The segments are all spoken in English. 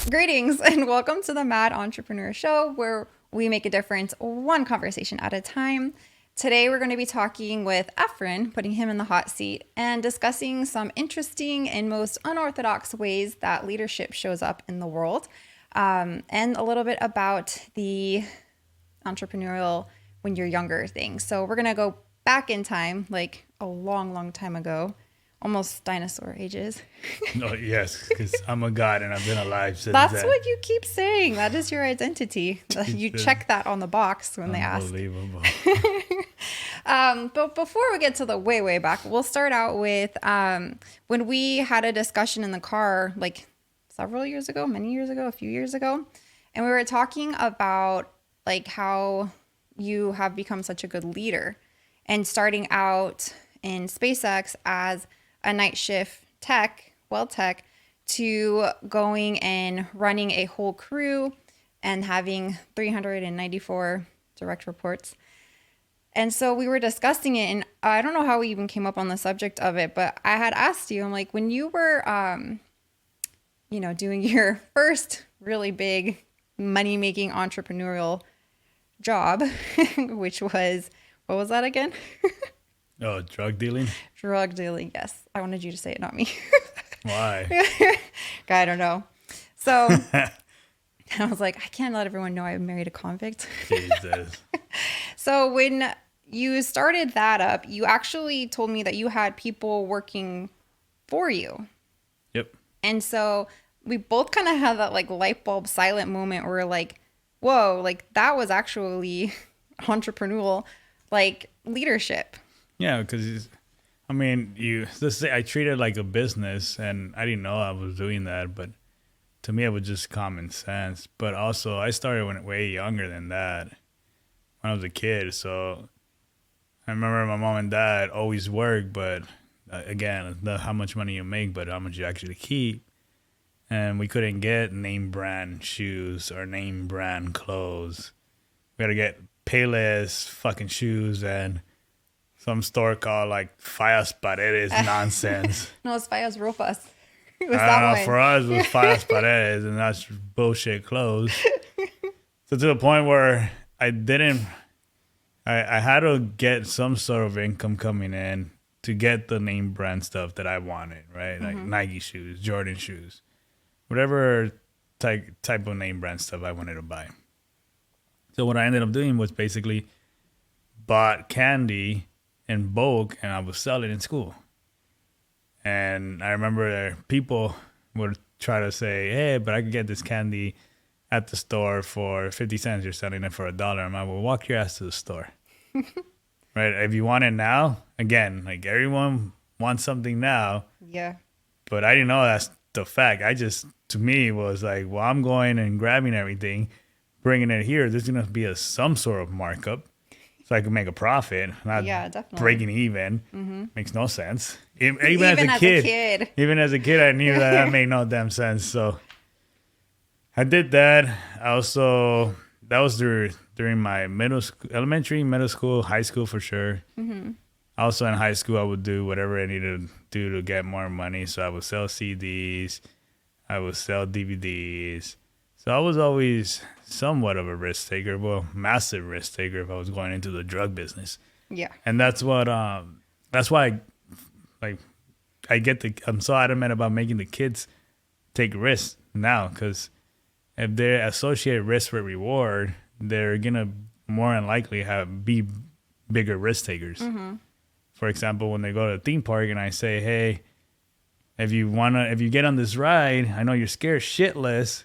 Greetings and welcome to the Mad Entrepreneur Show, where we make a difference one conversation at a time. Today, we're going to be talking with Efren, putting him in the hot seat, and discussing some interesting and most unorthodox ways that leadership shows up in the world, and a little bit about the entrepreneurial when you're younger thing. So we're going to go back in time, like a long, long time ago, almost dinosaur ages. No, yes, because I'm a god and I've been alive since That's then. what you keep saying. That is your identity. You check that on the box when they ask. Unbelievable. But before we get to the way, way back, we'll start out with when we had a discussion in the car, like several years ago, many years ago, a few years ago. And we were talking about like how you have become such a good leader and starting out in SpaceX as a night shift tech, to going and running a whole crew and having 394 direct reports. And so we were discussing it, and I don't know how we even came up on the subject of it, but I had asked you, I'm like, when you were, doing your first really big money-making entrepreneurial job, which was, what was that again? Oh, drug dealing? Drug dealing, yes. I wanted you to say it, not me. Why? I don't know. So I was like, I can't let everyone know I married a convict. Jesus. So when you started that up, you actually told me that you had people working for you. Yep. And so we both kind of had that like light bulb silent moment where we're like, whoa, like that was actually entrepreneurial, like leadership. Yeah, because let's say I treated it like a business, and I didn't know I was doing that, but to me it was just common sense. But also, I started when way younger than that, when I was a kid. So I remember my mom and dad always worked, but again, not how much money you make, but how much you actually keep. And we couldn't get name brand shoes or name brand clothes. We had to get Payless fucking shoes and some store called like Fallas Paredes nonsense. No, it's Fallas Ropas. It was I that don't know, one. for us it was Fallas Paredes, and that's bullshit clothes. So to the point where I had to get some sort of income coming in to get the name brand stuff that I wanted, right? Like Nike shoes, Jordan shoes, whatever type of name brand stuff I wanted to buy. So what I ended up doing was basically bought candy in bulk, and I would sell it in school. And I remember people would try to say, hey, but I could get this candy at the store for 50 cents. You're selling it for $1. And I will walk your ass to the store. Right? If you want it now, again, like everyone wants something now. Yeah. But I didn't know that's the fact. To me, was like, well, I'm going and grabbing everything, bringing it here. There's going to be some sort of markup so I can make a profit, not Definitely. breaking even. Makes no sense. Even Even as a kid. Even as a kid, I knew that made no damn sense. So I did that. That was during my elementary, middle school, high school for sure. Also in high school, I would do whatever I needed to do to get more money. So I would sell CDs. I would sell DVDs. So I was always somewhat of a risk taker. Well, massive risk taker if I was going into the drug business. Yeah. And that's why I'm so adamant about making the kids take risks now, because if they associate risk with reward, they're gonna more than likely be bigger risk takers. For example, when they go to a theme park and I say, hey, if you get on this ride, I know you're scared shitless,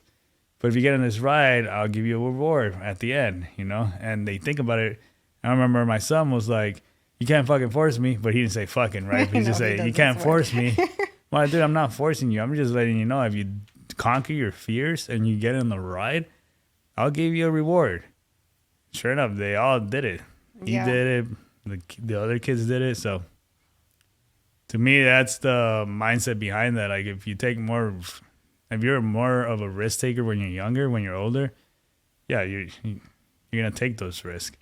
but if you get on this ride, I'll give you a reward at the end, And they think about it. I remember my son was like, you can't fucking force me. But he didn't say fucking, right? He just said, you can't force me. Well, dude, I'm not forcing you. I'm just letting you know, if you conquer your fears and you get on the ride, I'll give you a reward. Sure enough, they all did it. He did it. The other kids did it. So to me, that's the mindset behind that. Like, if you're more of a risk taker when you're younger, when you're older, yeah, you're gonna take those risks.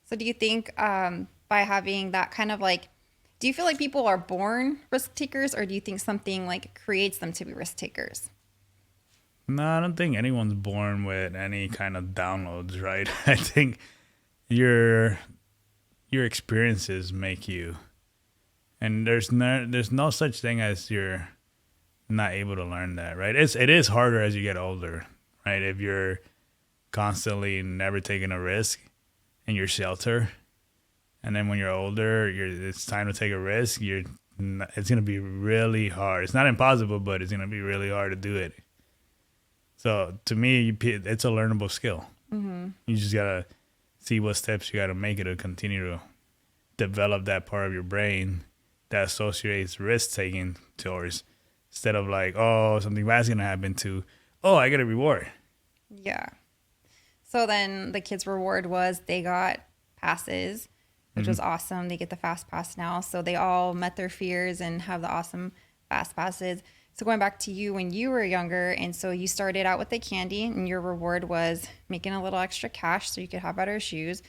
So do you think by having that kind of like, do you feel like people are born risk takers, or do you think something like creates them to be risk takers? No, I don't think anyone's born with any kind of downloads, right? I think your your experiences make you, and there's no such thing as you're not able to learn that, right? It is harder as you get older, right? If you're constantly never taking a risk in your shelter, and then when you're older, it's time to take a risk. It's gonna be really hard. It's not impossible, but it's gonna be really hard to do it. So to me, it's a learnable skill. You just gotta see what steps you gotta make it to continue to develop that part of your brain that associates risk taking towards, instead of like, oh, something bad's gonna happen, to, oh, I get a reward. Yeah. So then the kids' reward was they got passes, which was awesome. They get the fast pass now. So they all met their fears and have the awesome fast passes. So going back to you when you were younger, and so you started out with the candy and your reward was making a little extra cash so you could have better shoes.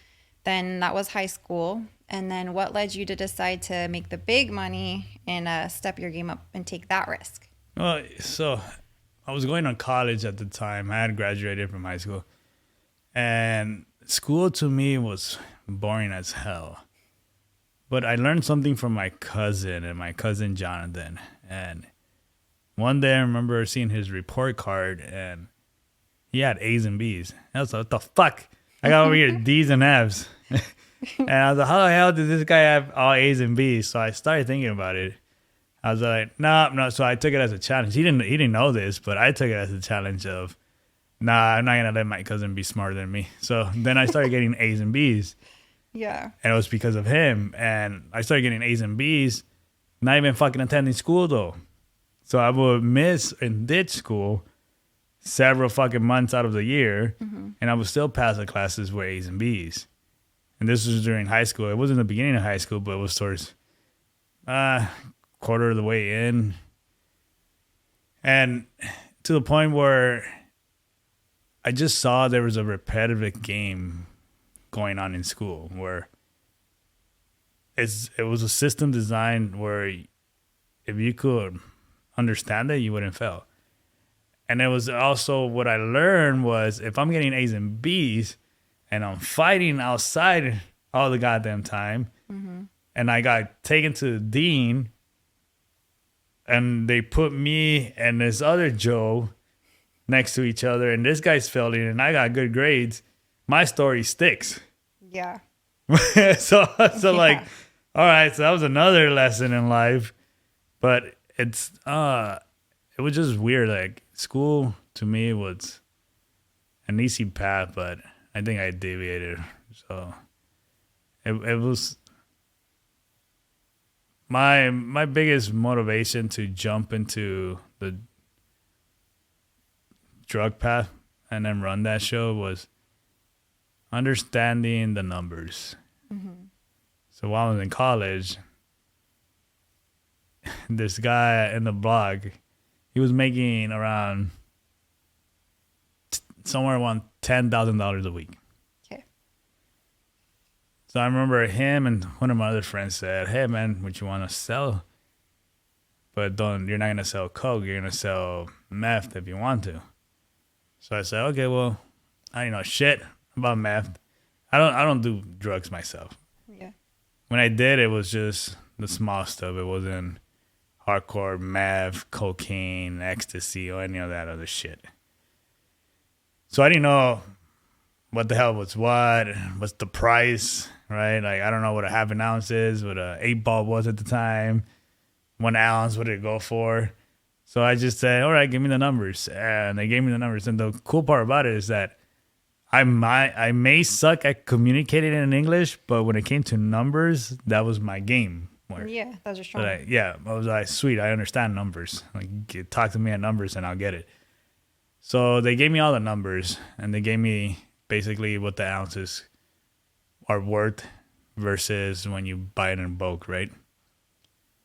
Then that was high school. And then what led you to decide to make the big money and step your game up and take that risk? Well, so I was going to college at the time. I had graduated from high school, and school to me was boring as hell. But I learned something from my cousin and my cousin Jonathan. And one day I remember seeing his report card, and he had A's and B's. I was like, what the fuck? I got over here D's and F's. And I was like, how the hell did this guy have all A's and B's? So I started thinking about it. I was like, no. So I took it as a challenge. He didn't know this, but I took it as a challenge of, nah, I'm not gonna let my cousin be smarter than me. So then I started getting A's and B's. Yeah. And it was because of him. And I started getting A's and B's, not even fucking attending school though. So I would miss and ditch school several fucking months out of the year, and I would still pass the classes with A's and B's. And this was during high school. It wasn't the beginning of high school, but it was towards quarter of the way in. And to the point where I just saw there was a repetitive game going on in school where it was a system designed where if you could understand it, you wouldn't fail. And it was also, what I learned was, if I'm getting A's and B's and I'm fighting outside all the goddamn time, and I got taken to the dean, and they put me and this other Joe next to each other, and this guy's failing and I got good grades, my story sticks. Yeah. so like, all right, so that was another lesson in life. But it was just weird. Like, school to me was an easy path, but I think I deviated. So it was my biggest motivation to jump into the drug path and then run that show was understanding the numbers. So while I was in college, this guy in the blog, he was making around somewhere around $10,000 a week. Okay. So I remember him and one of my other friends said, "Hey man, what you want to sell? But you're not gonna sell coke. You're gonna sell meth if you want to." So I said, "Okay, well, I don't know shit about meth. I don't do drugs myself. Yeah. When I did, it was just the small stuff. It wasn't hardcore meth, cocaine, ecstasy, or any of that other shit. So I didn't know what the hell was what's the price, right? Like, I don't know what a half an ounce is, what a 8-ball was at the time, 1 ounce, what did it go for? So I just said, all right, give me the numbers. And they gave me the numbers. And the cool part about it is that I may suck at communicating in English, but when it came to numbers, that was my game. Yeah, that was your strong. I was like, sweet, I understand numbers. Like, talk to me at numbers and I'll get it. So they gave me all the numbers, and they gave me basically what the ounces are worth versus when you buy it in bulk, right?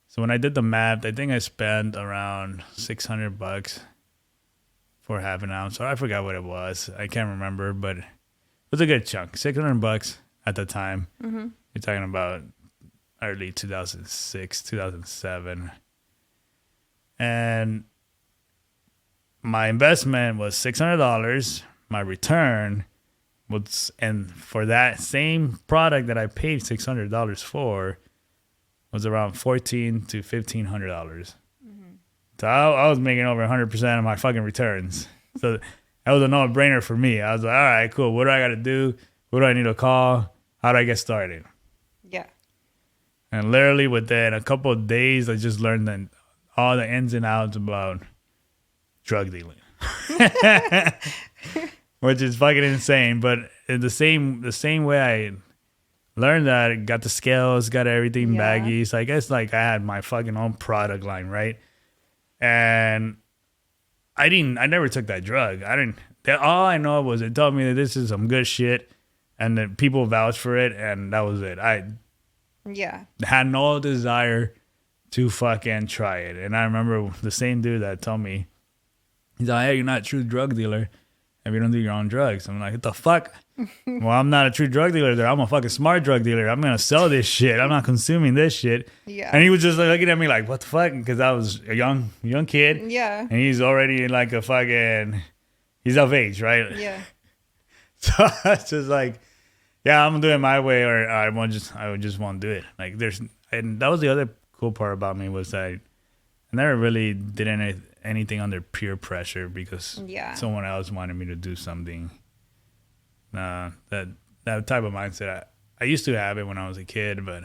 So when I did the math, I think I spent around $600 for half an ounce. Or I forgot what it was. I can't remember, but it was a good chunk. $600 at the time. You're talking about early 2006, 2007. And my investment was $600. My return was, and for that same product that I paid $600 for, was around $1,400 to $1,500. So I was making over 100% of my fucking returns. So that was a no-brainer for me. I was like, all right, cool. What do I got to do? Who do I need to call? How do I get started? Yeah. And literally within a couple of days, I just learned all the ins and outs about drug dealing, which is fucking insane. But in the same way I learned that, I got the scales, got everything baggy. So I guess like I had my fucking own product line, right? And I never took that drug. All I know was it told me that this is some good shit and that people vouched for it, and that was it. I had no desire to fucking try it. And I remember the same dude that told me, he's like, hey, you're not a true drug dealer if you don't do your own drugs. I'm like, what the fuck? Well, I'm not a true drug dealer there. I'm a fucking smart drug dealer. I'm going to sell this shit. I'm not consuming this shit. Yeah. And he was just like looking at me like, what the fuck? Because I was a young kid. Yeah. And he's already like he's of age, right? Yeah. So I was just like, yeah, I'm doing it my way, or I just won't do it. Like and that was the other cool part about me, was that I never really did anything under peer pressure because someone else wanted me to do something. That type of mindset, I used to have it when I was a kid, but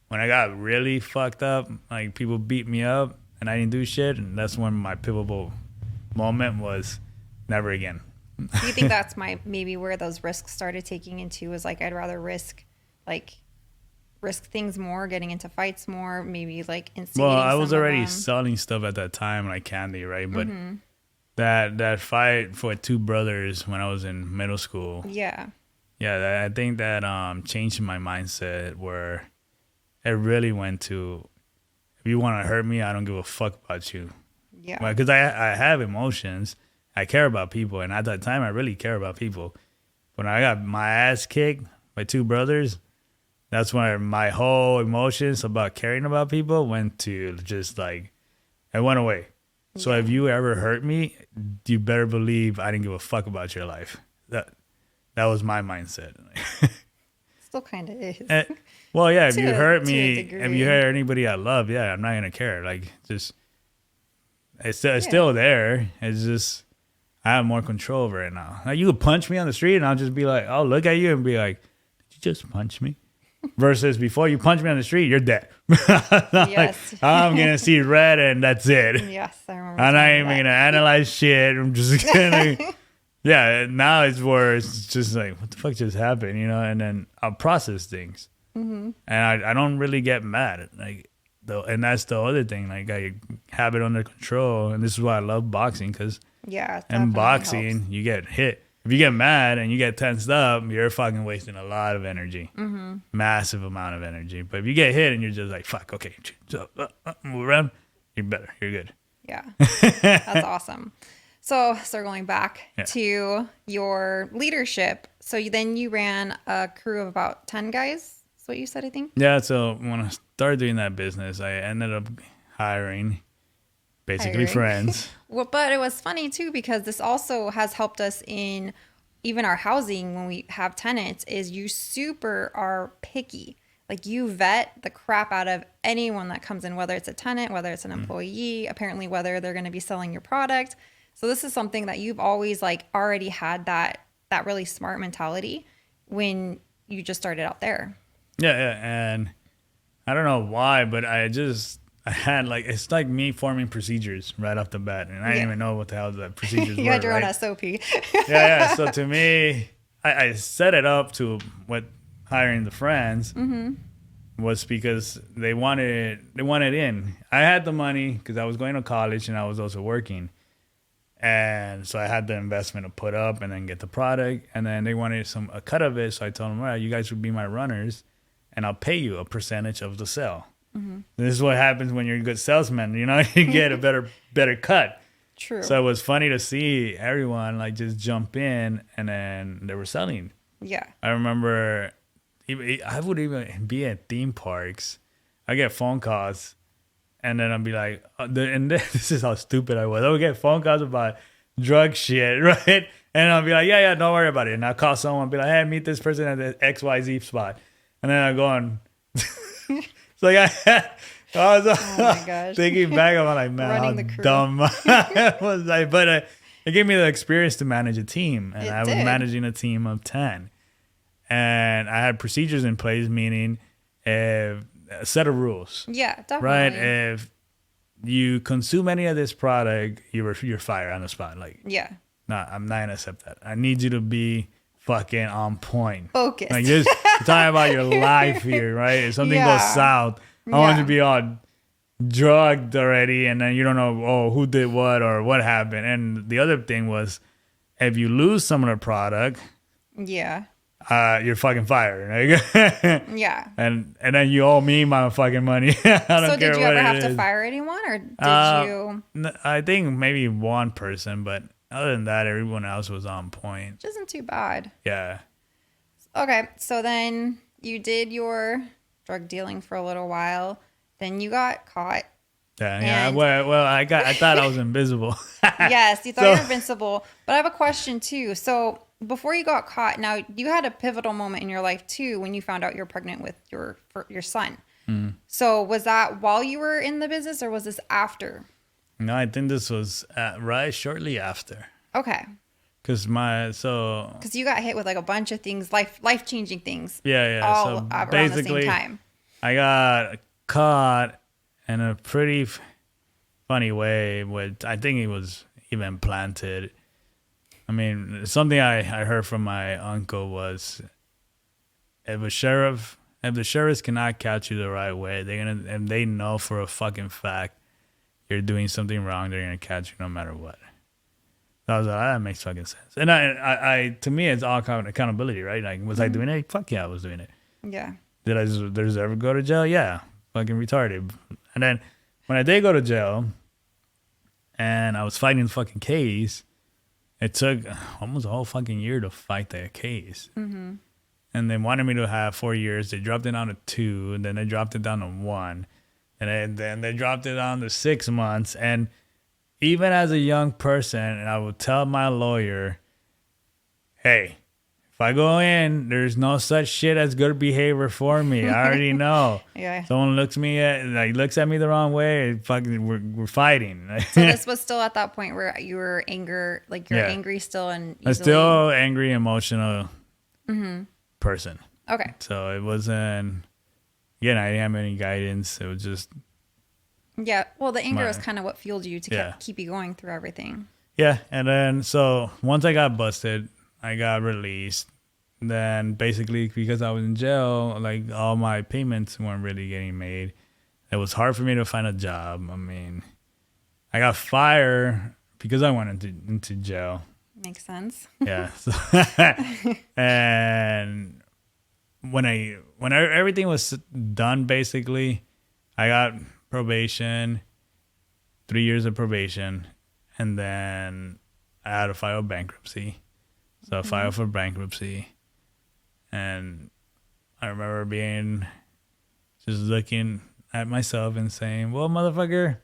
when I got really fucked up, like people beat me up and I didn't do shit, and that's when my pivotal moment was never again. Do you think that's maybe where those risks started taking into, was like, I'd rather risk things more, getting into fights more, maybe like instigating. Well, I was already selling stuff at that time, like candy, right? But that fight for two brothers when I was in middle school. Yeah, I think that changed my mindset, where it really went to, if you want to hurt me, I don't give a fuck about you. Yeah. Because I have emotions. I care about people. And at that time, I really care about people. When I got my ass kicked by two brothers, that's when my whole emotions about caring about people went to just like, it went away. So if you ever hurt me, you better believe I didn't give a fuck about your life. That was my mindset. Still kind of is. Well, yeah, if you hurt me, if you hurt anybody I love, yeah, I'm not going to care. Like, just, it's still there. It's just, I have more control over it now. Like, you could punch me on the street and I'll just be like, I'll look at you and be like, did you just punch me? Versus before you punch me on the street, you're dead. Yes. Like, I'm going to see red and that's it. Yes, I remember. I'm not even going to analyze shit. I'm just going to, yeah, now it's where it's just like, what the fuck just happened, you know? And then I'll process things. And I don't really get mad. Like, and that's the other thing. Like, I have it under control. And this is why I love boxing, because in boxing, helps. You get hit. If you get mad and you get tensed up, you're fucking wasting a lot of energy. Massive amount of energy. But if you get hit and you're just like, fuck, okay, move around, you're better. You're good. Yeah. That's awesome. So circling back to your leadership. So then you ran a crew of about 10 guys. That's what you said, I think? Yeah. So when I started doing that business, I ended up hiring basically friends. Well, but it was funny too, because this also has helped us in even our housing when we have tenants, is you super are picky. Like, you vet the crap out of anyone that comes in, whether it's a tenant, whether it's an employee, apparently whether they're going to be selling your product. So this is something that you've always like already had that really smart mentality when you just started out there. Yeah. And I don't know why, but I had like, it's like me forming procedures right off the bat. And I didn't even know what the hell that procedures were. You had your own SOP. Yeah. So to me, I set it up to what hiring the friends was because they wanted in. I had the money because I was going to college and I was also working. And so I had the investment to put up and then get the product. And then they wanted a cut of it. So I told them, all right, you guys would be my runners and I'll pay you a percentage of the sale. This is what happens when you're a good salesman. You know, you get a better cut. True. So it was funny to see everyone like just jump in and then they were selling. Yeah. I remember I would even be at theme parks. I get phone calls And then I'll be like, and this is how stupid I was. I would get phone calls about drug shit, right? And I'll be like, yeah, don't worry about it. And I'll call someone and be like, hey, meet this person at the XYZ spot. And then I go on. It's like I was Oh my gosh. thinking back, I'm like, man, Running how the crew. dumb I was. Like, but it gave me the experience to manage a team. And It I was did. managing a team of 10. And I had procedures in place, meaning a set of rules. Yeah, definitely. Right? If you consume any of this product, you're fired on the spot. Like, Yeah. nah, I'm not gonna accept that. I need you to be fucking on point. Focus. Like, just you're talking about your life here, right? If something Yeah. goes south, I want Yeah. you to be all drugged already, and then you don't know, who did what or what happened. And the other thing was, if you lose some of the product, Yeah. you're fucking fired. Yeah. And then you owe me my fucking money. I don't So care did you what ever it have to is. fire anyone, or did you? I think maybe one person, but other than that, everyone else was on point. Which isn't too bad. Yeah. Okay, so then you did your drug dealing for a little while. Then you got caught. Yeah. And- Well, I thought I was invisible. Yes, you thought So- you were invincible. But I have a question too. So before you got caught, now you had a pivotal moment in your life too when you found out you're pregnant with your son. So was that while you were in the business, or was this after? No, I think this was right shortly after. Okay, Cause because you got hit with like a bunch of things, life changing things. yeah. All So around the basically, same time. I got caught in a pretty funny way. With I think it was even planted. I mean, something I heard from my uncle was, if the sheriffs cannot catch you the right way, and they know for a fucking fact you're doing something wrong, they're gonna catch you no matter what. So I was like, that makes fucking sense. And I to me, it's all accountability, right? Like, was I doing it? Fuck yeah, I was doing it. Yeah. Did I ever go to jail? Yeah, fucking retarded. And then when I did go to jail, and I was fighting the fucking case, it took almost a whole fucking year to fight that case. Mm-hmm. And they wanted me to have 4 years. They dropped it down to 2, and then they dropped it down to 1, and then they dropped it down to 6 months. And even as a young person, and I would tell my lawyer, hey, if I go in, there's no such shit as good behavior for me. I already know. Yeah. Someone looks at me the wrong way, fucking, we're fighting. So this was still at that point where you were angry still and I'm easily... still angry, emotional person. Okay. So it wasn't. Again, I didn't have any guidance. It was just Yeah. Well, the anger was kind of what fueled you to Yeah. keep you going through everything. yeah. And then so once I got busted, I got released. Then basically because I was in jail, like all my payments weren't really getting made. It was hard for me to find a job. I mean, I got fired because I went into jail. Makes sense. Yeah. So and when everything was done, basically, I got probation, 3 years of probation, and then I had to file bankruptcy. So I filed for bankruptcy, and I remember just looking at myself and saying, "Well, motherfucker."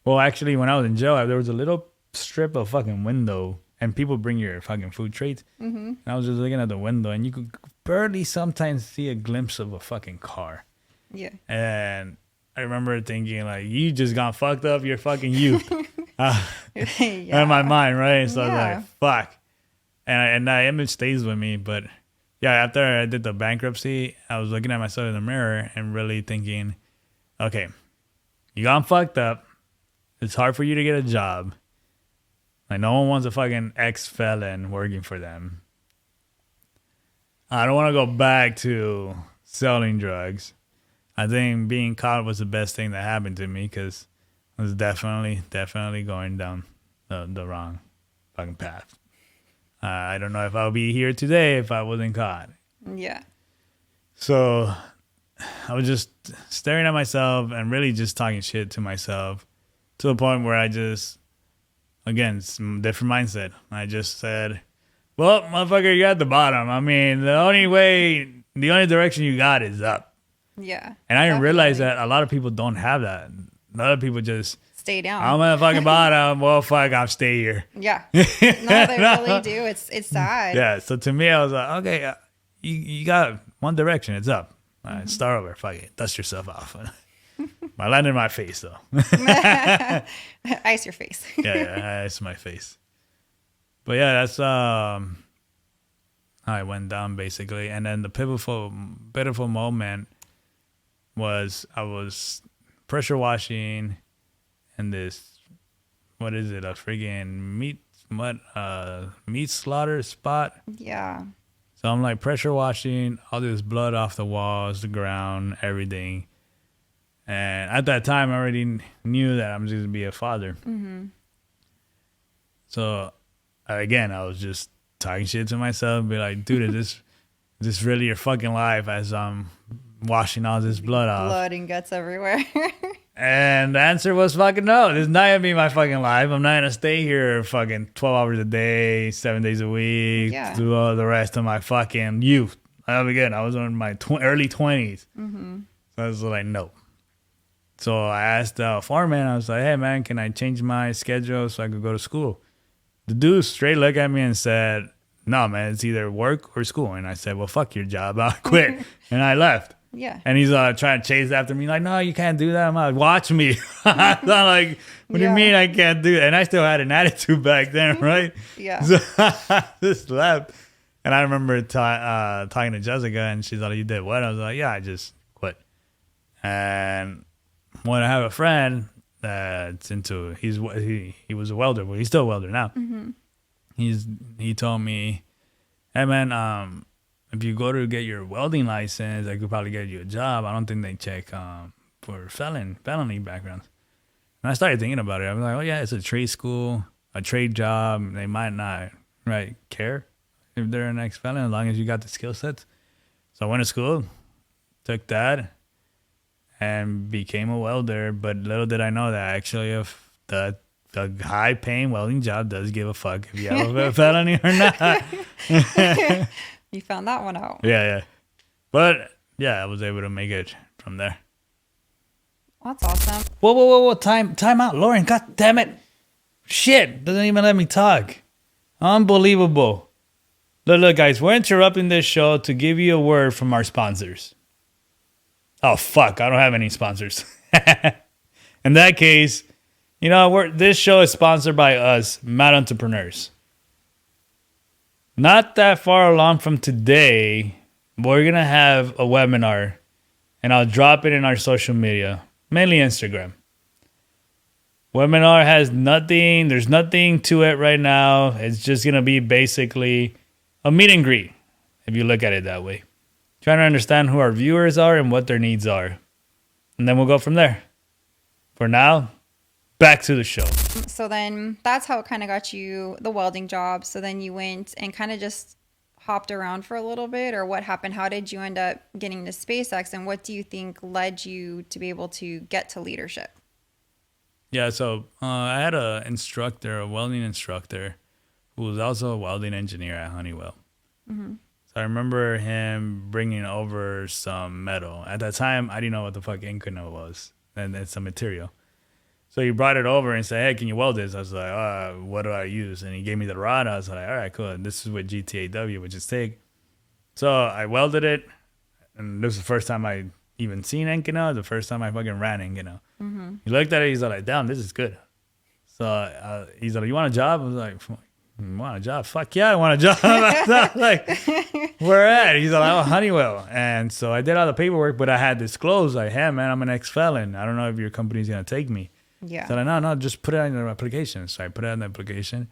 Well, actually, when I was in jail, there was a little strip of fucking window, and people bring your fucking food trays. And I was just looking at the window, and you could barely sometimes see a glimpse of a fucking car. Yeah. And I remember thinking, like, you just got fucked up your fucking youth. Yeah. In my mind, right? So I was Yeah. like, fuck. And that image stays with me. But yeah, after I did the bankruptcy, I was looking at myself in the mirror and really thinking, okay, you got fucked up. It's hard for you to get a job. Like, no one wants a fucking ex-felon working for them. I don't want to go back to selling drugs. I think being caught was the best thing that happened to me because I was definitely going down the wrong fucking path. I don't know if I'll be here today if I wasn't caught. Yeah. So I was just staring at myself and really just talking shit to myself to the point where I just, again, some different mindset. I just said, well, motherfucker, you're at the bottom. I mean, the only direction you got is up. Yeah. And I didn't realize Definitely. that a lot of people don't have that other people just stay down. I'm at the fucking bottom. Well, fuck, I'll stay here. Yeah. No, they really do. It's sad. Yeah. So to me, I was like, okay, you got one direction. It's up. All right, start over. Fuck it. Dust yourself off. I landed in my face though. Ice your face. Yeah, it's my face. But yeah, that's how I went down basically. And then the pitiful moment was I was pressure washing in this, what is it, a friggin' meat slaughter spot. Yeah. So I'm like pressure washing, all this blood off the walls, the ground, everything. And at that time, I already knew that I'm just going to be a father. Mm-hmm. So again, I was just talking shit to myself, be like, dude, is this really your fucking life as I'm washing all this blood off? Blood and guts everywhere. And the answer was fucking no. This is not gonna be my fucking life. I'm not gonna stay here fucking 12 hours a day, 7 days a week, through all the rest of my fucking youth. Again, I was in my early 20s. Mm-hmm. So I was like, no. So I asked the foreman, I was like, hey man, can I change my schedule so I could go to school? The dude straight looked at me and said, no man, it's either work or school. And I said, well, fuck your job, I'll quit. And I left. Yeah. And he's trying to chase after me, like, no, you can't do that. I'm like, watch me. I'm like, what do you mean I can't do it? And I still had an attitude back then, right? Yeah. So I just left. And I remember talking to Jessica, and she's like, you did what? I was like, yeah, I just quit. And when I have a friend that's into, he was a welder, but he's still a welder now. Mm-hmm. He told me, hey man, if you go to get your welding license, I could probably get you a job. I don't think they check for felony backgrounds. And I started thinking about it. I was like, oh yeah, it's a trade school, a trade job. They might not care if they're an ex-felon as long as you got the skill sets. So I went to school, took that, and became a welder. But little did I know that actually if the high-paying welding job does give a fuck if you have a felony or not. You found that one out. Yeah. But, yeah, I was able to make it from there. That's awesome. Whoa. Time out. Lauren, god damn it. Shit. Doesn't even let me talk. Unbelievable. Look, guys. We're interrupting this show to give you a word from our sponsors. Oh, fuck. I don't have any sponsors. In that case, this show is sponsored by us, Mad Entrepreneurs. Not that far along from today, we're going to have a webinar, and I'll drop it in our social media, mainly Instagram. Webinar has nothing, there's nothing to it right now. It's just going to be basically a meet and greet, if you look at it that way. Trying to understand who our viewers are and what their needs are. And then we'll go from there. For now, back to the show. So then that's how it kind of got you the welding job. So then you went and kind of just hopped around for a little bit, or what happened? How did you end up getting to SpaceX, and what do you think led you to be able to get to leadership? Yeah, so I had a welding instructor, who was also a welding engineer at Honeywell. Mm-hmm. So I remember him bringing over some metal. At that time, I didn't know what the fuck Inconel was, and it's a material. So he brought it over and said, hey, can you weld this? I was like, what do I use? And he gave me the rod. I was like, all right, cool. And this is with GTAW, which is TIG. So I welded it. And this was the first time I even seen Inconel. The first time I fucking ran Inconel. Mm-hmm. He looked at it. He's like, damn, this is good. So he's like, you want a job? I was like, you want a job? Fuck yeah, I want a job. I was like, where at? He's like, oh, Honeywell. And so I did all the paperwork, but I had disclosed, like, hey, man, I'm an ex-felon. I don't know if your company's going to take me. Yeah. So no, just put it on your application. So I put it on the application,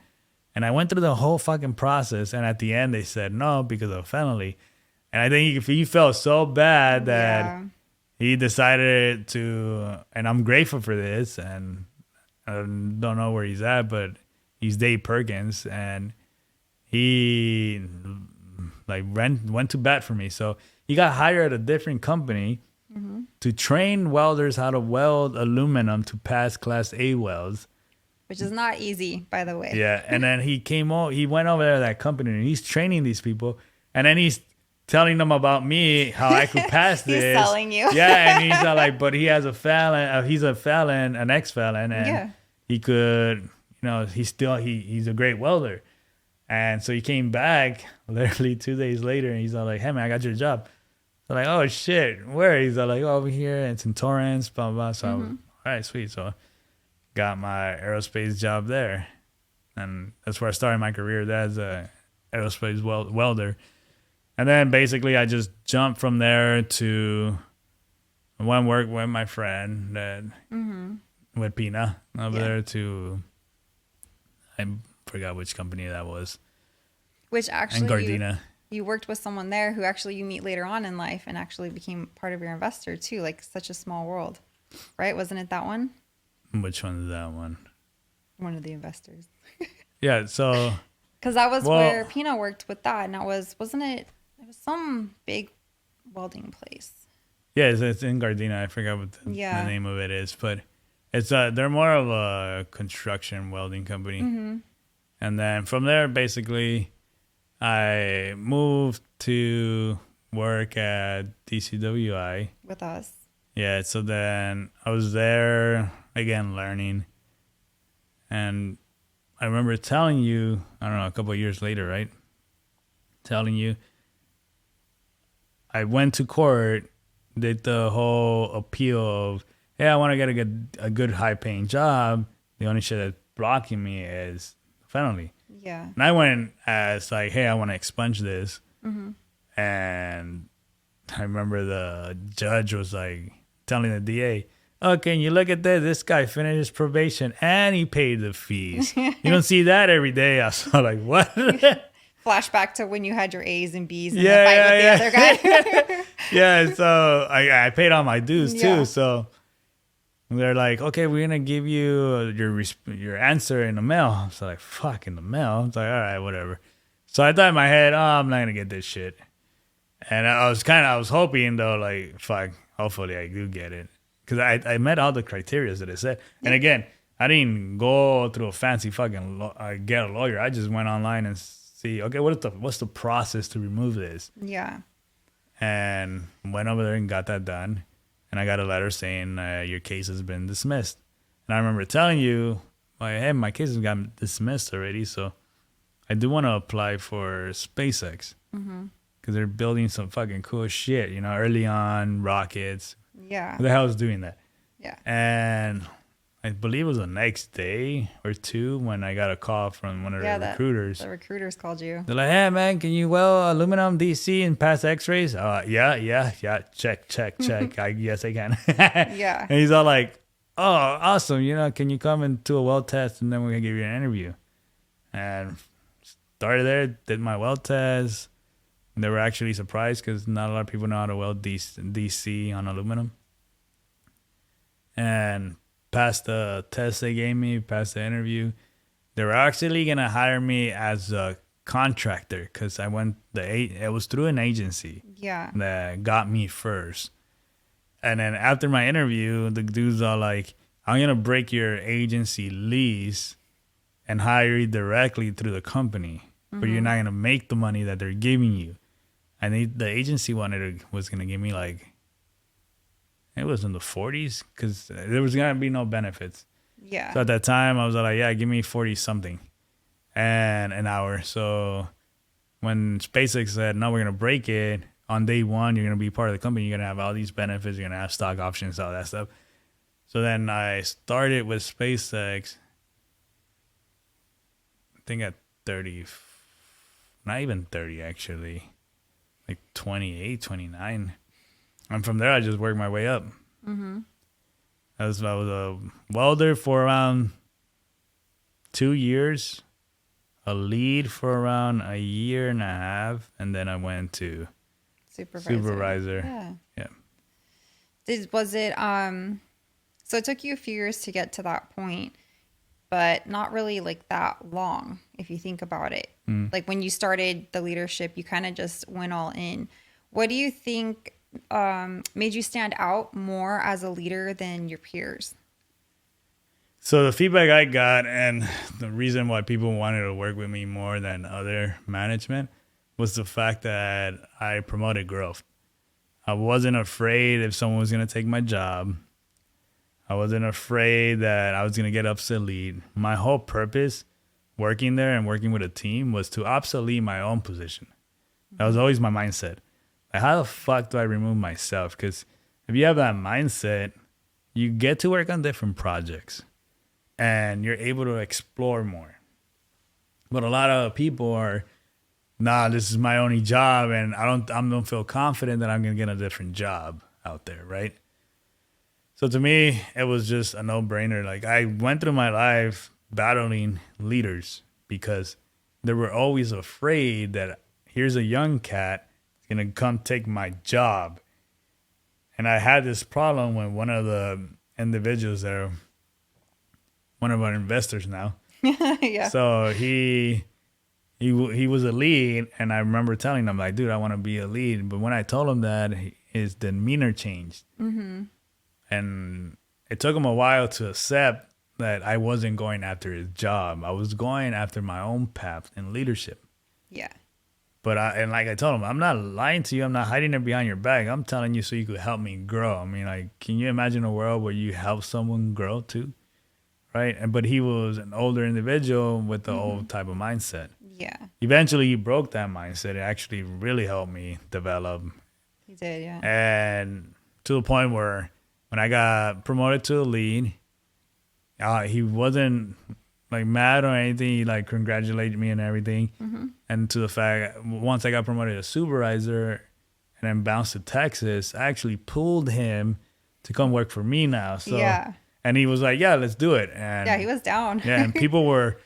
and I went through the whole fucking process. And at the end, they said no because of felony. And I think he felt so bad that he decided to. And I'm grateful for this. And I don't know where he's at, but he's Dave Perkins, and he went to bat for me. So he got hired at a different company. Mm-hmm. To train welders how to weld aluminum to pass Class A welds. Which is not easy, by the way. Yeah, and then he went over there to that company, and he's training these people. And then he's telling them about me, how I could pass He's this. selling you. Yeah, and he's all like, but he has a felon. He's a felon, an ex-felon, and Yeah. he could, he's a great welder. And so he came back literally 2 days later, and he's all like, hey man, I got your job. So like, oh shit, where? He's all like, oh, over here, it's in Torrance, blah blah blah. So all right, sweet. So got my aerospace job there, and that's where I started my career as a aerospace welder. And then basically I just jumped from there to one work with my friend that with Pina over there to, I forgot which company that was. Which And actually Gardena. you worked with someone there who actually you meet later on in life and actually became part of your investor too. Like such a small world, right? Wasn't it that one? Which one is that one? One of the investors. Yeah, so Because that was where Pina worked with that. And that wasn't it? It was some big welding place. yeah, it's in Gardena. I forgot what the name of it is, but it's they're more of a construction welding company. And then from there, basically, I moved to work at DCWI. With us. Yeah, so then I was there again learning. And I remember telling you, I don't know, a couple of years later, right? Telling you, I went to court, did the whole appeal of, hey, I want to get a good high-paying job. The only shit that's blocking me is penalty. Yeah. And I went as like, hey, I want to expunge this. And I remember the judge was like telling the DA, oh, can you look at this? This guy finished his probation and he paid the fees. You don't see that every day. I was like, what? Flashback to when you had your A's and B's and the fight with the other guy. Yeah, so I paid all my dues too. Yeah. So they're like, okay, we're gonna give you your answer in the mail. I was like, fuck, in the mail. I was like, all right, whatever. So I thought in my head, oh, I'm not gonna get this shit. And I was hoping though, like, fuck, hopefully I do get it, because I met all the criteria that it said. And again, I didn't go through a fancy fucking get a lawyer. I just went online and see, okay, what's the process to remove this? Yeah. And went over there and got that done. And I got a letter saying your case has been dismissed. And I remember telling you, like, hey, my case has gotten dismissed already, so I do want to apply for SpaceX. Because they're building some fucking cool shit, early on, rockets. Yeah. Who the hell is doing that? Yeah. And I believe it was the next day or two when I got a call from one of the recruiters. The recruiters called you. They're like, hey, man, can you weld aluminum DC and pass x-rays? Yeah. Check. Yes, I can. Yeah. And he's all like, oh, awesome. Can you come and do a weld test and then we're going to give you an interview? And started there, did my weld test. And they were actually surprised because not a lot of people know how to weld DC on aluminum. And passed the test they gave me, passed the interview. They were actually going to hire me as a contractor because it was through an agency that got me first. And then after my interview, the dudes are like, I'm going to break your agency lease and hire you directly through the company, but you're not going to make the money that they're giving you. And the agency was going to give me like, it was in the 40s because there was going to be no benefits. Yeah. So at that time, I was like, yeah, give me 40 something and an hour. So when SpaceX said, no, we're going to break it on day one, you're going to be part of the company. You're going to have all these benefits. You're going to have stock options, all that stuff. So then I started with SpaceX, I think at 30, not even 30 actually, like 28, 29. And from there, I just worked my way up. I was a welder for around 2 years, a lead for around a year and a half, and then I went to supervisor. Yeah. Was it so it took you a few years to get to that point, but not really like that long if you think about it. Like when you started the leadership, you kind of just went all in. What do you think made you stand out more as a leader than your peers? So the feedback I got and the reason why people wanted to work with me more than other management was the fact that I promoted growth. I wasn't afraid if someone was going to take my job. I wasn't afraid that I was going to get obsolete. My whole purpose working there and working with a team was to obsolete my own position. That was always my mindset. Like, how the fuck do I remove myself? Because if you have that mindset, you get to work on different projects and you're able to explore more. But a lot of people are, nah, this is my only job, and I don't feel confident that I'm gonna get a different job out there, right? So to me, it was just a no-brainer. Like, I went through my life battling leaders because they were always afraid that here's a young cat gonna come take my job. And I had this problem when one of the individuals there, one of our investors now. Yeah. So he was a lead, and I remember telling him, like, dude, I want to be a lead. But when I told him that, his demeanor changed. Mm-hmm. And it took him a while to accept that I wasn't going after his job. I was going after my own path in leadership. Yeah. But like I told him, I'm not lying to you. I'm not hiding it behind your back. I'm telling you so you could help me grow. I mean, like, can you imagine a world where you help someone grow too? Right? But he was an older individual with the old type of mindset. Yeah. Eventually, he broke that mindset. It actually really helped me develop. He did, yeah. And to the point where when I got promoted to a lead, he wasn't like mad or anything. He like congratulated me and everything. Mm-hmm. And to the fact, once I got promoted to supervisor and then bounced to Texas, I actually pulled him to come work for me now. So, yeah. And he was like, yeah, let's do it. And yeah, he was down. yeah, and people were,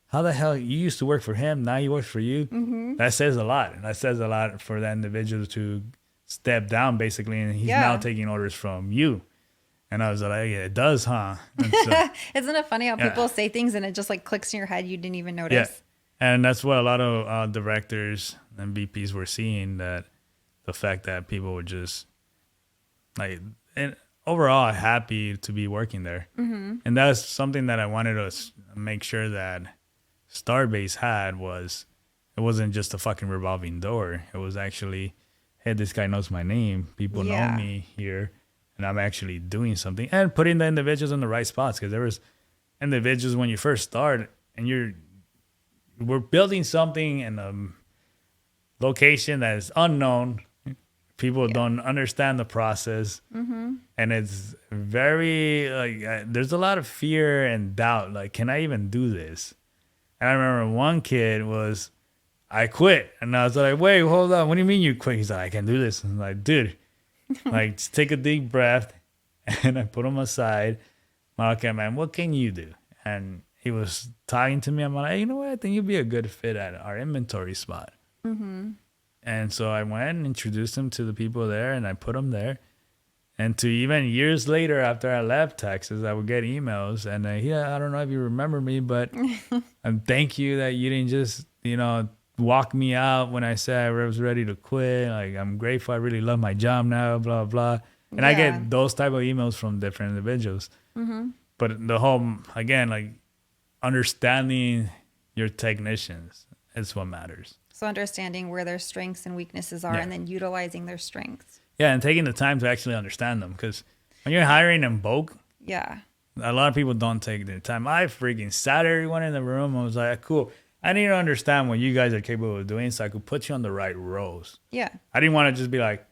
how the hell, you used to work for him, now he works for you? Mm-hmm. That says a lot. And that says a lot for that individual to step down, basically, and he's now taking orders from you. And I was like, yeah, it does, huh? So, isn't it funny how people say things and it just like clicks in your head, you didn't even notice? Yeah. And that's what a lot of directors and VPs were seeing, that the fact that people were just like, and overall happy to be working there. Mm-hmm. And that's something that I wanted to make sure that Starbase had. Was it wasn't just a fucking revolving door. It was actually, hey, this guy knows my name. People know me here, and I'm actually doing something and putting the individuals in the right spots. Because there was individuals when you first start and we're building something in a location that is unknown. People don't understand the process. Mm-hmm. And it's very, like, there's a lot of fear and doubt. Like, can I even do this? And I remember one kid was, I quit. And I was like, wait, hold on. What do you mean you quit? He's like, I can do this. And I'm like, dude, like, just take a deep breath. And I put him aside. I'm like, okay, man, what can you do? And he was talking to me. I'm like, hey, you know what? I think you'd be a good fit at our inventory spot. Mm-hmm. And so I went and introduced him to the people there, and I put him there. And to even years later, after I left Texas, I would get emails, and I don't know if you remember me, but thank you that you didn't just, walk me out when I said I was ready to quit. Like, I'm grateful. I really love my job now, blah, blah. And I get those type of emails from different individuals. Mm-hmm. But the whole, again, like, understanding your technicians is what matters. So understanding where their strengths and weaknesses are, and then utilizing their strengths. Yeah, and taking the time to actually understand them. Because when you're hiring in bulk, a lot of people don't take the time. I freaking sat everyone in the room and was like, cool, I need to understand what you guys are capable of doing so I could put you on the right roles. Yeah. I didn't want to just be like,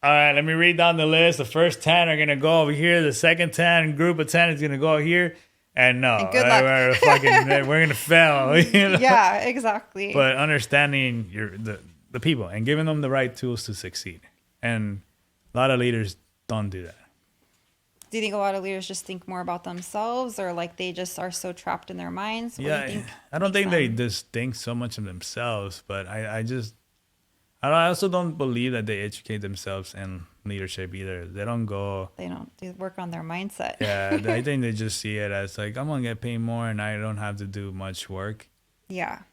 all right, let me read down the list. The first 10 are going to go over here. The second 10, group of 10 is going to go here. And no, and good luck. We're going to fail. Yeah, exactly. But understanding the people and giving them the right tools to succeed. And a lot of leaders don't do that. Do you think a lot of leaders just think more about themselves, or like they just are so trapped in their minds? I don't think they just think so much of themselves, but I also don't believe that they educate themselves in leadership either. They don't work on their mindset. Yeah, I think they just see it as like, I'm going to get paid more and I don't have to do much work. Yeah.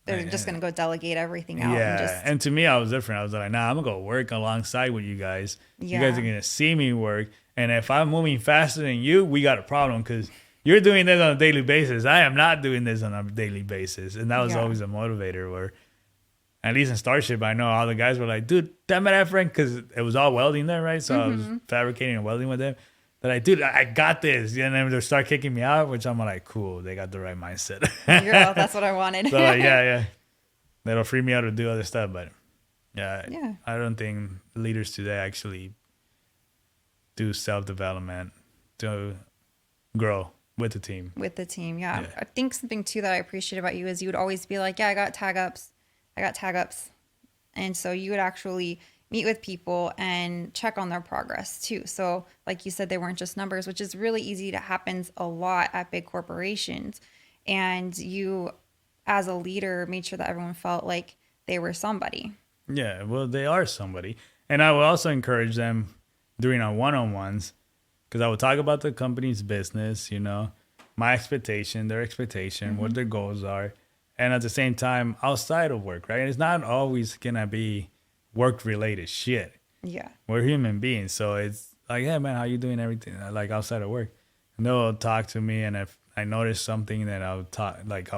They're just going to go delegate everything out. Yeah, and to me, I was different. I was like, nah, I'm going to go work alongside with you guys. Yeah. You guys are going to see me work. And if I'm moving faster than you, we got a problem because you're doing this on a daily basis. I am not doing this on a daily basis. And that was always a motivator where At least in Starship, I know all the guys were like, dude, damn it, Efren, because it was all welding there, right? So I was fabricating and welding with them. They're like, dude, I got this. And then they start kicking me out, which I'm like, cool, they got the right mindset. Girl, that's what I wanted. So like, yeah. That'll free me out to do other stuff. But Yeah. I don't think leaders today actually do self-development to grow with the team. With the team, yeah. I think something too that I appreciate about you is you would always be like, yeah, I got tag ups. And so you would actually meet with people and check on their progress too. So like you said, they weren't just numbers, which is really easy to happens a lot at big corporations. And you, as a leader, made sure that everyone felt like they were somebody. Yeah, well, they are somebody. And I will also encourage them during our one-on-ones, because I will talk about the company's business, my expectation, their expectation, what their goals are. And at the same time, outside of work, right? It's not always going to be work-related shit. Yeah. We're human beings. So it's like, hey, man, how you doing everything? Like outside of work. And they'll talk to me. And if I notice something that I'll talk, like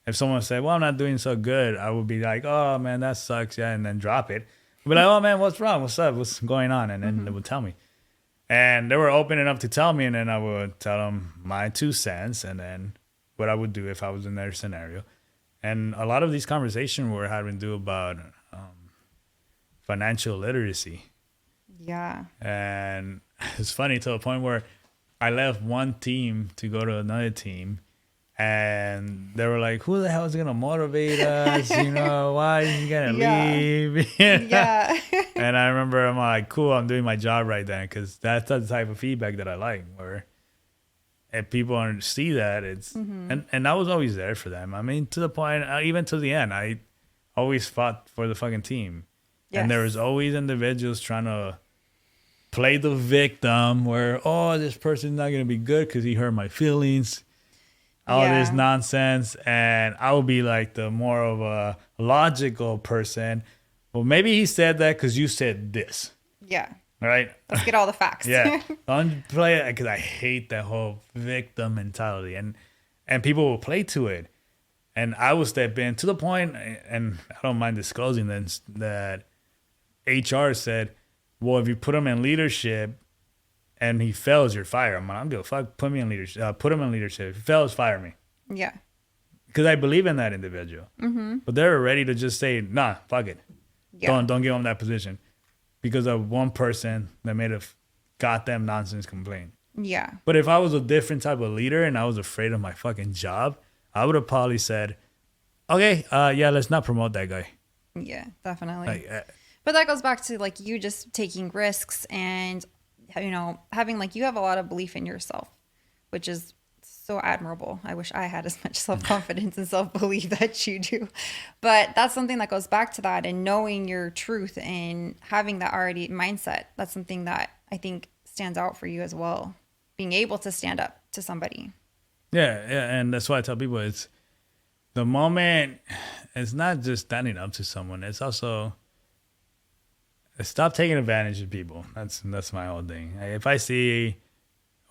if someone said, well, I'm not doing so good, I would be like, oh, man, that sucks. Yeah. And then drop it. I'd be like, oh, man, what's wrong? What's up? What's going on? And then they would tell me. And they were open enough to tell me. And then I would tell them my 2 cents and then what I would do if I was in their scenario. And a lot of these conversations we're having to do about financial literacy. Yeah. And it's funny to the point where I left one team to go to another team. And they were like, who the hell is going to motivate us? Why is he going to leave? Yeah. And I remember I'm like, cool, I'm doing my job right then. Because that's the type of feedback that I like. Where if people see that, it's and I was always there for them. I mean, to the point, even to the end, I always fought for the fucking team. Yes. And there was always individuals trying to play the victim where, oh, this person's not going to be good because he hurt my feelings. All this nonsense. And I would be like the more of a logical person. Well, maybe he said that because you said this. Yeah. Right? Let's get all the facts. Yeah. Don't play it because I hate that whole victim mentality. And people will play to it. And I will step in to the point, and I don't mind disclosing this, that HR said, well, if you put him in leadership and he fails, you're fired. I'm like, I don't give a fuck. Put me in leadership. Put him in leadership. If he fails, fire me. Yeah. Because I believe in that individual. But they're ready to just say, nah, fuck it. Yeah. Don't give him that position. Because of one person that made a goddamn nonsense complaint. Yeah. But if I was a different type of leader and I was afraid of my fucking job, I would have probably said, okay, let's not promote that guy. Yeah, definitely. But that goes back to like you just taking risks and, having like, you have a lot of belief in yourself, which is so admirable. I wish I had as much self-confidence and self-belief that you do. But that's something that goes back to that, and knowing your truth and having that already mindset. That's something that I think stands out for you as well. Being able to stand up to somebody. Yeah. And that's why I tell people it's the moment, it's not just standing up to someone. It's also stop taking advantage of people. That's my whole thing. If I see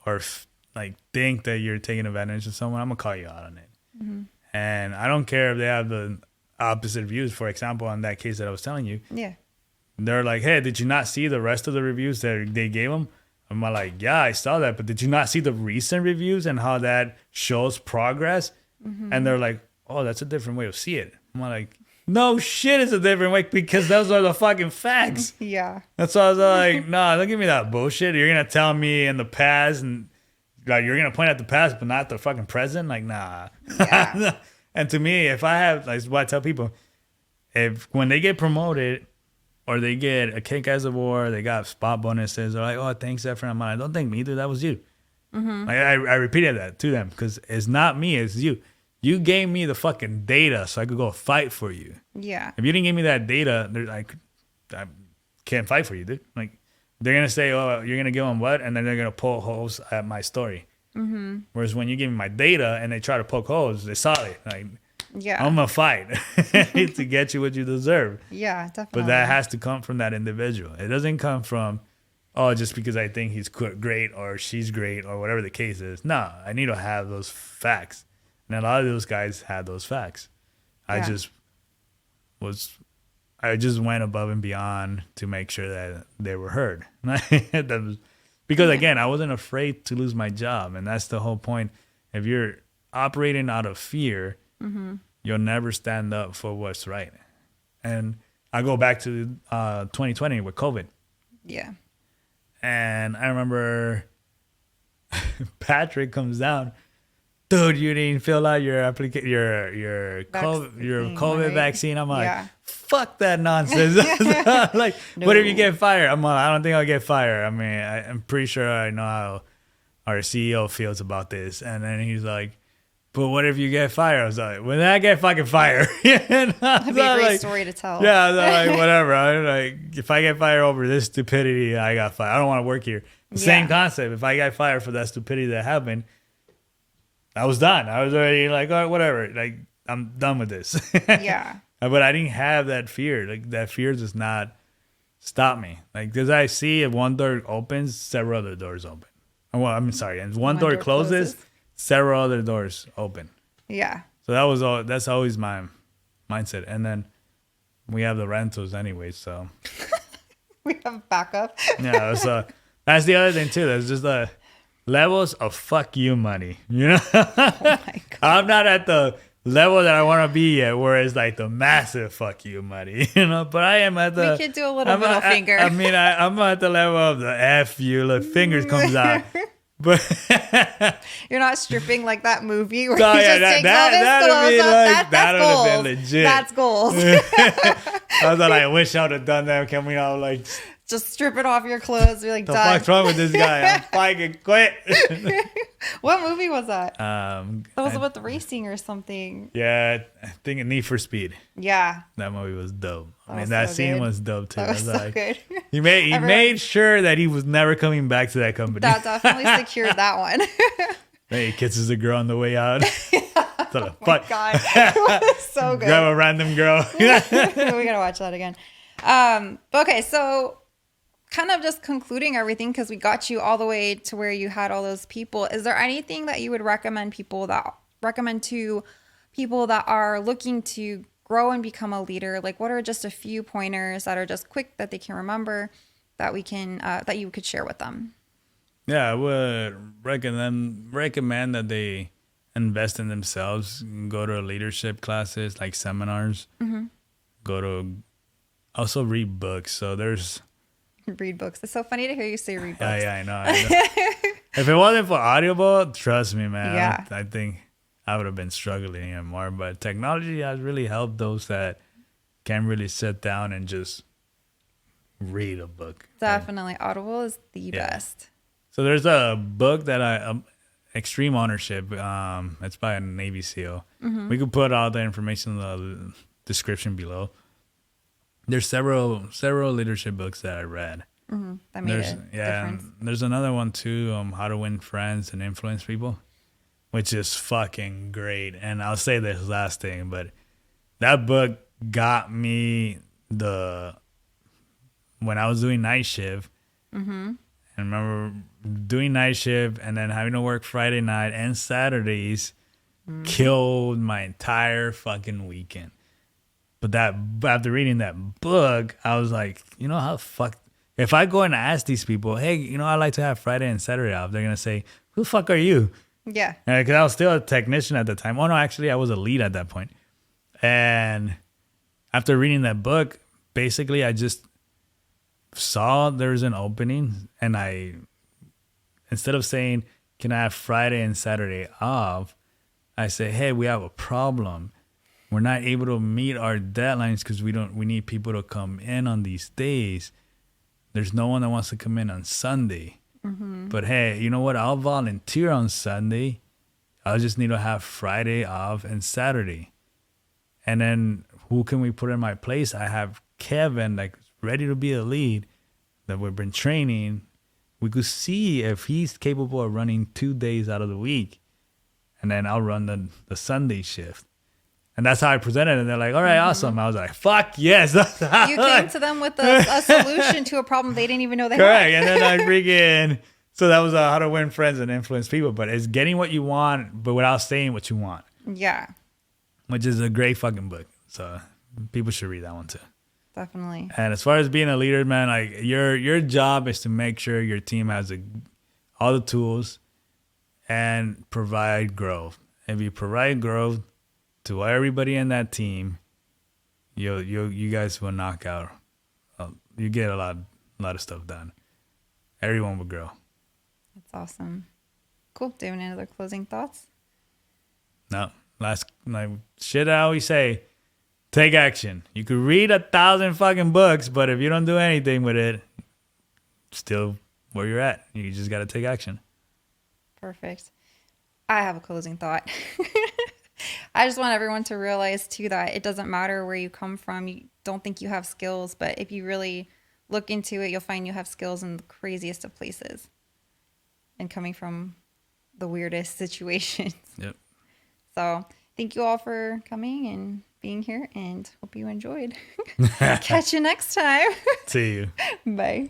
or think that you're taking advantage of someone, I'm gonna call you out on it. And I don't care if they have the opposite views. For example, on that case that I was telling you, they're like, hey, did you not see the rest of the reviews that they gave them? I'm like, yeah, I saw that, but did you not see the recent reviews and how that shows progress? And they're like, oh, that's a different way to see it. I'm like, no shit, it's a different way because those are the fucking facts. Yeah. That's why I was like, nah, don't give me that bullshit. You're gonna tell me in the past and like you're gonna point at the past but not the fucking present. Like, nah. Yeah. And to me, if I have, like, what I tell people, if when they get promoted or they get a kick-ass award, they got spot bonuses, they're like, oh, thanks, Efren. I'm like, don't thank me, dude. That was you. Like, I repeated that to them because it's not me, it's you. You gave me the fucking data so I could go fight for you. Yeah. If you didn't give me that data, they're like, I can't fight for you, dude. Like, they're going to say, oh, you're going to give them what? And then they're going to poke holes at my story. Whereas when you give me my data and they try to poke holes, they're solid. Like, yeah, I'm going to fight to get you what you deserve. Yeah, definitely. But that has to come from that individual. It doesn't come from, oh, just because I think he's great or she's great or whatever the case is. No, I need to have those facts. And a lot of those guys had those facts. I just I just went above and beyond to make sure that they were heard. Because again, I wasn't afraid to lose my job, and that's the whole point. If you're operating out of fear, you'll never stand up for what's right. And I go back to 2020 with COVID. Yeah. And I remember Patrick comes down, dude, you didn't fill out your COVID vaccine. I'm like, fuck that nonsense. Like, no. What if you get fired? I'm like, I don't think I'll get fired. I mean, I'm pretty sure I know how our CEO feels about this. And then he's like, but what if you get fired? I was like, when I get fucking fired. That'd be a great story to tell. Yeah, I was like, whatever. I'm like, if I get fired over this stupidity, I got fired. I don't want to work here. Same concept. If I got fired for that stupidity that happened, I was done. I was already like, all right, whatever. Like, I'm done with this. Yeah. But I didn't have that fear. Like, that fear does not stop me. Like, because I see if one door opens, several other doors open. Well, I'm sorry. And if one door closes, several other doors open. Yeah. So that's always my mindset. And then we have the rentals anyway, so. We have backup. Yeah, so that's the other thing too. There's just the levels of fuck you money. You know? Oh my God. I'm not at the level that I want to be yet, where it's like the massive fuck you money, you know. But I am at the. We could do a little middle finger. I mean, I'm at the level of the F you. The fingers comes out. But you're not stripping like that movie where no, you yeah, just take all this clothes off. That's goals. Been legit. That's goals. I was like, I wish I would have done that. Can we all like just strip it off your clothes? Be like, the fuck's wrong with this guy? I'm fucking quit. What movie was that? That was about the racing or something. Yeah, I think Need for Speed. Yeah, that movie was dope. That scene was dope too. That was so good. He made sure that he was never coming back to that company. That definitely secured that one. Then he kisses a girl on the way out. Oh my God, it was so good. Grab a random girl. We gotta watch that again. Okay, so kind of just concluding everything, because we got you all the way to where you had all those people. Is there anything that you would recommend to people that are looking to grow and become a leader? Like, what are just a few pointers that are just quick that they can remember that we can that you could share with them? Yeah, I would recommend that they invest in themselves, go to leadership classes like seminars, also read books. So there's read books. It's so funny to hear you say read books. Yeah, I know. If it wasn't for Audible, trust me, man. Yeah. I think I would have been struggling even more. But technology has really helped those that can really sit down and just read a book. Definitely. Audible is the best. So there's a book that Extreme Ownership. It's by a Navy SEAL. We could put all the information in the description below. There's several leadership books that I read. That made a difference. There's another one too, How to Win Friends and Influence People, which is fucking great. And I'll say this last thing, but that book got me when I was doing night shift. And I remember doing night shift and then having to work Friday night and Saturdays killed my entire fucking weekend. But after reading that book, I was like, you know how if I go and ask these people, hey, you know, I like to have Friday and Saturday off, they're going to say, who the fuck are you? Yeah. Because I was still a technician at the time. Oh, no, actually, I was a lead at that point. And after reading that book, basically, I just saw there's an opening. And instead of saying, can I have Friday and Saturday off? I say, hey, we have a problem. We're not able to meet our deadlines because we need people to come in on these days. There's no one that wants to come in on Sunday. But hey, you know what? I'll volunteer on Sunday. I'll just need to have Friday off and Saturday. And then who can we put in my place? I have Kevin, like, ready to be a lead that we've been training. We could see if he's capable of running 2 days out of the week. And then I'll run the Sunday shift. And that's how I presented it. And they're like, all right, awesome. I was like, fuck yes. You came to them with a solution to a problem they didn't even know they had. Correct. And then I freaking, so that was How to Win Friends and Influence People. But it's getting what you want, but without saying what you want. Yeah. Which is a great fucking book. So People should read that one too. Definitely. And as far as being a leader, man, like your job is to make sure your team has all the tools and provide growth. If you provide growth to everybody in that team, you guys will knock out. You get a lot of stuff done. Everyone will grow. That's awesome. Cool. Do you have any other closing thoughts? No, like shit I always say, take action. You could read 1,000 fucking books, but if you don't do anything with it, still where you're at. You just got to take action. Perfect. I have a closing thought. I just want everyone to realize too that it doesn't matter where you come from. You don't think you have skills, but if you really look into it, you'll find you have skills in the craziest of places and coming from the weirdest situations. Yep. So thank you all for coming and being here, and hope you enjoyed. Catch you next time. See you. Bye.